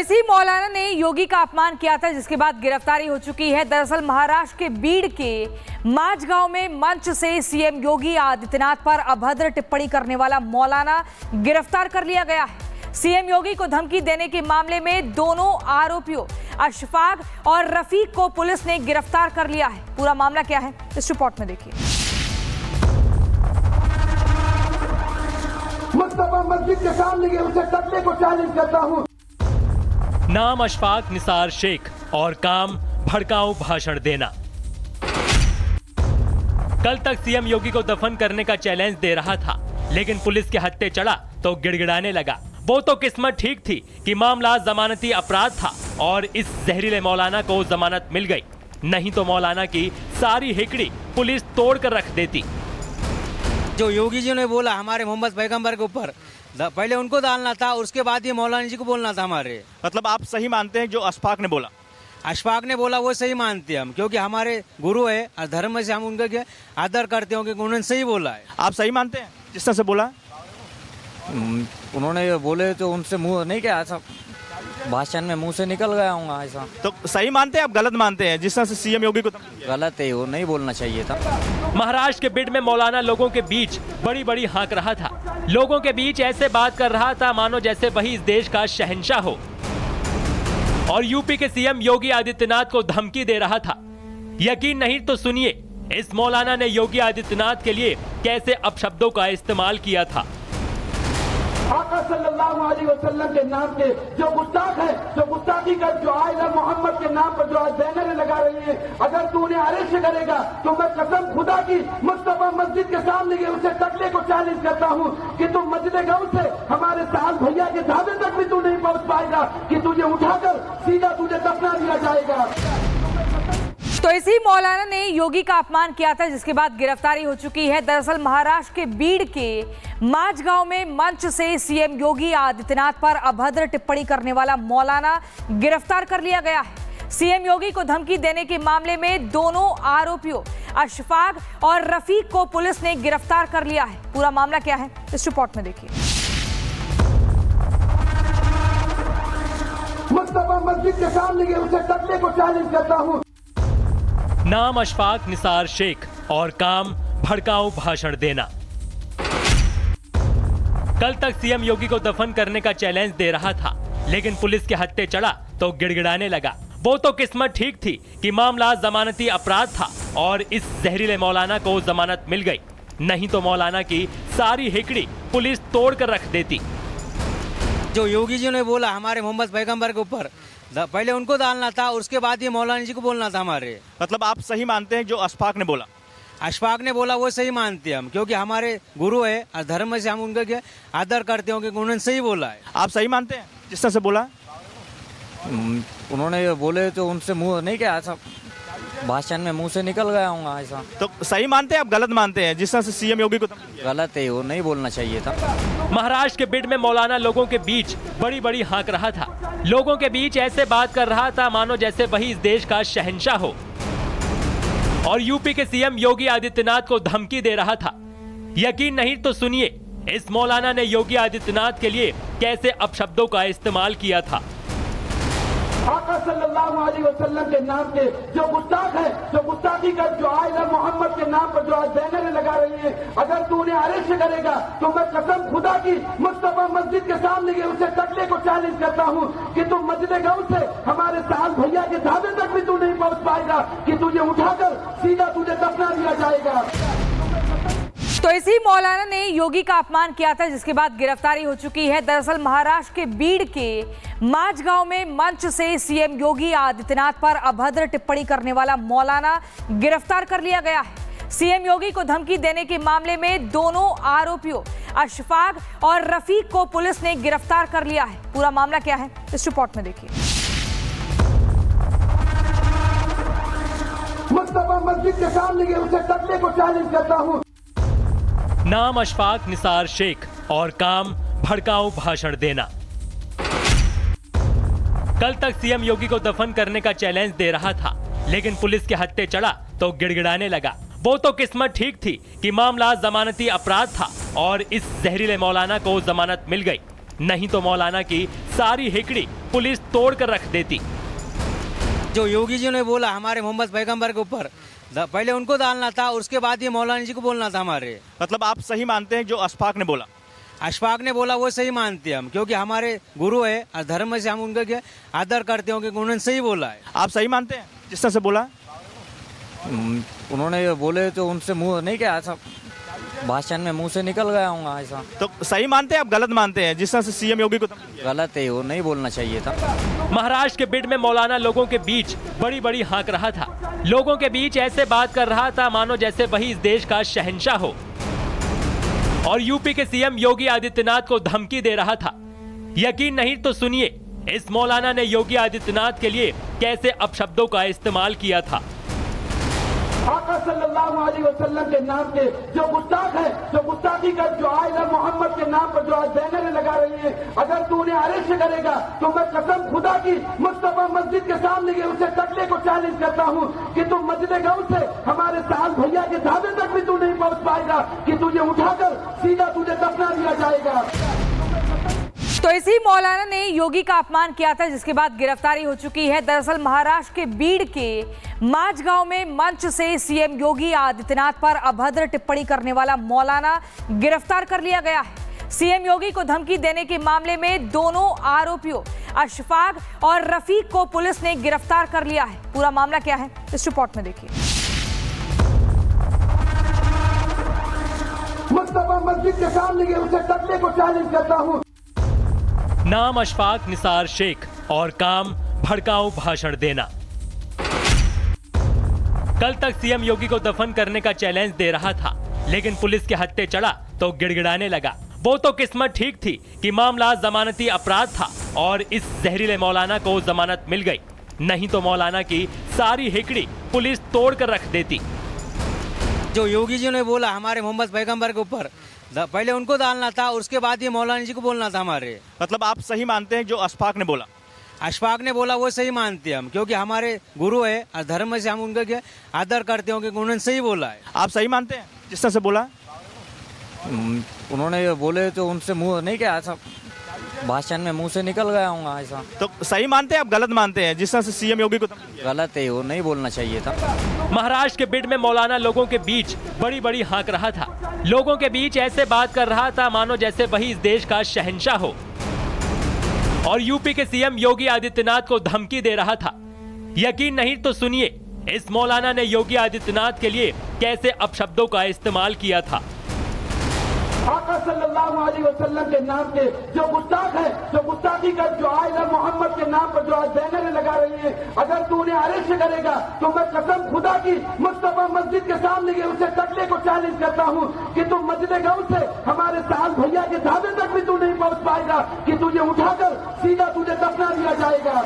तो इसी मौलाना ने योगी का अपमान किया था, जिसके बाद गिरफ्तारी हो चुकी है। दरअसल महाराष्ट्र के बीड़ के माझगांव में मंच से सीएम योगी आदित्यनाथ पर अभद्र टिप्पणी करने वाला मौलाना गिरफ्तार कर लिया गया है। सीएम योगी को धमकी देने के मामले में दोनों आरोपियों अशफाक और रफीक को पुलिस ने गिरफ्तार कर लिया है। पूरा मामला क्या है, इस रिपोर्ट में देखिए। मुस्तफा मस्जिद के सामने उसे टकले को चैलेंज करता हूं। नाम अशफाक निसार शेख और काम भड़काऊ भाषण देना। कल तक सीएम योगी को दफन करने का चैलेंज दे रहा था, लेकिन पुलिस के हत्थे चढ़ा तो गिड़गिड़ाने लगा। वो तो किस्मत ठीक थी कि मामला जमानती अपराध था और इस जहरीले मौलाना को जमानत मिल गई, नहीं तो मौलाना की सारी हिकड़ी पुलिस तोड़ कर रख देती। जो योगी जी ने बोला हमारे मोहम्मद पैगंबर के ऊपर, पहले उनको डालना था, उसके बाद ये मौलाना जी को बोलना था हमारे। मतलब आप सही मानते हैं जो अशफाक ने बोला? अशफाक ने बोला वो सही मानते हैं हम, क्योंकि हमारे गुरु है और धर्म से हम उनका आदर करते हैं, क्योंकि उन्होंने सही बोला है। आप सही मानते हैं जिस तरह से बोला? उन्होंने बोले तो उनसे मुंह नहीं क्या, ऐसा भाषण में मुंह से निकल गया हूँ ऐसा। तो सही मानते हैं आप गलत मानते हैं जिस तरह से सीएम योगी को? गलत है, वो नहीं बोलना चाहिए था। महाराष्ट्र के बीड़ में मौलाना लोगों के बीच बड़ी बड़ी हाँक रहा था। लोगों के बीच ऐसे बात कर रहा था मानो जैसे वही इस देश का शहंशाह हो, और यूपी के सीएम योगी आदित्यनाथ को धमकी दे रहा था। यकीन नहीं तो सुनिए, इस मौलाना ने योगी आदित्यनाथ के लिए कैसे अपशब्दों का इस्तेमाल किया था। आका सल्लल्लाहु अलैहि वसल्लम के नाम के जो गुस्ताख है, जो गुस्ताखी कर, जो आयला मोहम्मद के नाम पर जो आज बैनर लगा रही है, अगर तू उन्हें अरेस्ट करेगा तो मैं कसम खुदा की मुस्तफा मस्जिद के सामने उसे टकले को चैलेंज करता हूं कि तू मस्जिद गांव से हमारे साल भैया के ढाबे तक भी तू नहीं पहुंच पाएगा, कि तुझे उठाकर सीधा तुझे दफना दिया जाएगा। तो इसी मौलाना ने योगी का अपमान किया था, जिसके बाद गिरफ्तारी हो चुकी है। दरअसल महाराष्ट्र के बीड़ के माझगांव में मंच से सीएम योगी आदित्यनाथ पर अभद्र टिप्पणी करने वाला मौलाना गिरफ्तार कर लिया गया है। सीएम योगी को धमकी देने के मामले में दोनों आरोपियों अशफाक और रफीक को पुलिस ने गिरफ्तार कर लिया है। पूरा मामला क्या है, इस रिपोर्ट में देखिए। मुस्तफा मस्जिद के सामने उसे टकले को चैलेंज करता हूं। नाम अशफाक निसार शेख और काम भड़काऊ भाषण देना। कल तक सीएम योगी को दफन करने का चैलेंज दे रहा था, लेकिन पुलिस के हत्थे चढ़ा तो गिड़गिड़ाने लगा। वो तो किस्मत ठीक थी कि मामला जमानती अपराध था और इस जहरीले मौलाना को जमानत मिल गई, नहीं तो मौलाना की सारी हिकड़ी पुलिस तोड़ कर रख देती। जो योगी जी ने बोला हमारे मोहम्मद पैगंबर के ऊपर, पहले उनको डालना था, उसके बाद ये मौलाना जी को बोलना था हमारे। मतलब आप सही मानते हैं जो अशफाक ने बोला? अशफाक ने बोला वो सही मानते हैं हम, क्योंकि हमारे गुरु है और धर्म से हम उनका आदर करते हैं, क्योंकि उन्होंने सही बोला है। आप सही मानते हैं जिस तरह से बोला? उन्होंने बोले तो उनसे मुंह नहीं क्या, ऐसा भाषण में मुंह से निकल गया हूँ ऐसा। तो सही मानते हैं आप गलत मानते हैं जिस तरह से सीएम योगी को? गलत है, वो नहीं बोलना चाहिए था। महाराष्ट्र के बीड़ में मौलाना लोगों के बीच बड़ी बड़ी हाँक रहा था। लोगों के बीच ऐसे बात कर रहा था मानो जैसे वही इस देश का शहंशाह हो, और यूपी के सीएम योगी आदित्यनाथ को धमकी दे रहा था। यकीन नहीं तो सुनिए, इस मौलाना ने योगी आदित्यनाथ के लिए कैसे अपशब्दों का इस्तेमाल किया था। आका सल्लल्लाहु अलैहि वसल्लम के नाम के जो गुस्ताख है, जो गुस्ताखी कर, जो आयला मोहम्मद के नाम पर जो आज बैनर लगा रही है, अगर तू उन्हें अरेस्ट करेगा तो मैं कसम खुदा की मुस्तफा मस्जिद के सामने उसे टकले को चैलेंज करता हूं कि तू मस्जिद गांव से हमारे साल भैया के ढाबे तक भी तू नहीं पहुंच पाएगा, कि तुझे उठाकर सीधा तुझे दफना दिया जाएगा। तो इसी मौलाना ने योगी का अपमान किया था, जिसके बाद गिरफ्तारी हो चुकी है। दरअसल महाराष्ट्र के बीड़ के माझगांव में मंच से सीएम योगी आदित्यनाथ पर अभद्र टिप्पणी करने वाला मौलाना गिरफ्तार कर लिया गया है। सीएम योगी को धमकी देने के मामले में दोनों आरोपियों अशफाक और रफीक को पुलिस ने गिरफ्तार कर लिया है। पूरा मामला क्या है, इस रिपोर्ट में देखिए। मुस्तफा मस्जिद के सामने उसे टकले को चैलेंज करता हूं। नाम अशफाक निसार शेख और काम भड़काऊ भाषण देना। कल तक सीएम योगी को दफन करने का चैलेंज दे रहा था, लेकिन पुलिस के हत्थे चढ़ा तो गिड़गिड़ाने लगा। वो तो किस्मत ठीक थी कि मामला जमानती अपराध था और इस जहरीले मौलाना को जमानत मिल गई, नहीं तो मौलाना की सारी हिकड़ी पुलिस तोड़ कर रख देती। जो योगी जी ने बोला हमारे मोहम्मद पैगंबर के ऊपर, पहले उनको डालना था, उसके बाद ये मौलाना जी को बोलना था हमारे। मतलब आप सही मानते हैं जो अशफाक ने बोला? अशफाक ने बोला वो सही मानते हैं हम, क्योंकि हमारे गुरु है और धर्म से हम उनका क्या आदर करते हो, क्योंकि उन्होंने सही बोला है। आप सही मानते हैं जिस तरह से बोला? उन्होंने बोले तो उनसे मुंह नहीं क्या, ऐसा भाषण में मुंह से निकल गया हूँ ऐसा। तो सही मानते हैं आप गलत मानते हैं जिस तरह से सीएम योगी को? गलत है, वो नहीं बोलना चाहिए था। महाराष्ट्र के बिड में मौलाना लोगों के बीच बड़ी बड़ी हाँक रहा था। लोगों के बीच ऐसे बात कर रहा था मानो जैसे वही इस देश का शहंशाह हो, और यूपी के सीएम योगी आदित्यनाथ को धमकी दे रहा था। यकीन नहीं तो सुनिए इस मौलाना ने योगी आदित्यनाथ के लिए कैसे अपशब्दों का इस्तेमाल किया था। आका सल्लल्लाहु अलैहि वसल्लम के नाम के जो गुस्ताख है, जो गुस्ताखी कर जो आइला मोहम्मद के नाम पर जो आज बैनर लगा रही है, अगर तू उन्हें अरेस्ट करेगा तो मैं कसम खुदा की मुस्तफा मस्जिद के सामने के उसे टकले को चैलेंज करता हूँ कि तुम मस्जिद गौ से हमारे साल भैया के ढाबे तक भी तू नहीं पहुँच पाएगा, कि तुझे उठाकर सीधा तुझे दफना दिया जाएगा। तो इसी मौलाना ने योगी का अपमान किया था, जिसके बाद गिरफ्तारी हो चुकी है। दरअसल महाराष्ट्र के बीड़ के माझगांव में मंच से सीएम योगी आदित्यनाथ पर अभद्र टिप्पणी करने वाला मौलाना गिरफ्तार कर लिया गया है। सीएम योगी को धमकी देने के मामले में दोनों आरोपियों अशफाक और रफीक को पुलिस ने गिरफ्तार कर लिया है। पूरा मामला क्या है इस रिपोर्ट में देखिए। मुस्तफा मस्जिद के सामने के उसे टकले को चैलेंज करता हूँ। नाम अशफाक निसार शेख और काम भड़काऊ भाषण देना। कल तक सीएम योगी को दफन करने का चैलेंज दे रहा था, लेकिन पुलिस के हत्थे चढ़ा तो गिड़गिड़ाने लगा। वो तो किस्मत ठीक थी कि मामला जमानती अपराध था और इस जहरीले मौलाना को जमानत मिल गई, नहीं तो मौलाना की सारी हिकड़ी पुलिस तोड़ कर रख देती। जो योगी जी ने बोला हमारे मोहम्मद पैगंबर के ऊपर, पहले उनको डालना था, उसके बाद ये मौलाना जी को बोलना था हमारे। मतलब आप सही मानते हैं जो अशफाक ने बोला? अशफाक ने बोला वो सही मानते हैं हम, क्योंकि हमारे गुरु है और धर्म से हम उनका क्या आदर करते हो, क्योंकि उन्होंने सही बोला है। आप सही मानते हैं जिस तरह से बोला? उन्होंने बोले तो उनसे मुंह नहीं क्या, ऐसा भाषण में मुंह से निकल गया हूँ ऐसा। तो सही मानते हैं आप गलत मानते हैं जिस तरह से सीएम योगी को? गलत है, वो नहीं बोलना चाहिए था। महाराष्ट्र के बिड में मौलाना लोगों के बीच बड़ी बड़ी हाँक रहा था। लोगों के बीच ऐसे बात कर रहा था मानो जैसे वही इस देश का शहंशाह हो, और यूपी के सीएम योगी आदित्यनाथ को धमकी दे रहा था। यकीन नहीं तो सुनिए इस मौलाना ने योगी आदित्यनाथ के लिए कैसे अपशब्दों का इस्तेमाल किया था। आका सल्लल्लाहु अलैहि वसल्लम के नाम के जो गुस्ताख है, जो गुस्ताखी कर जो आइला मोहम्मद के नाम पर जो आज बैनर लगा रही है, अगर तू उन्हें अरेस्ट करेगा तो मैं कसम खुदा की मुस्तफा मस्जिद के सामने के उसे टकले को चैलेंज करता हूँ कि तुम मस्जिद गौ से हमारे साल भैया के ढाबे तक भी तू नहीं पहुँच पाएगा, कि तुझे उठाकर सीधा तुझे दफना दिया जाएगा।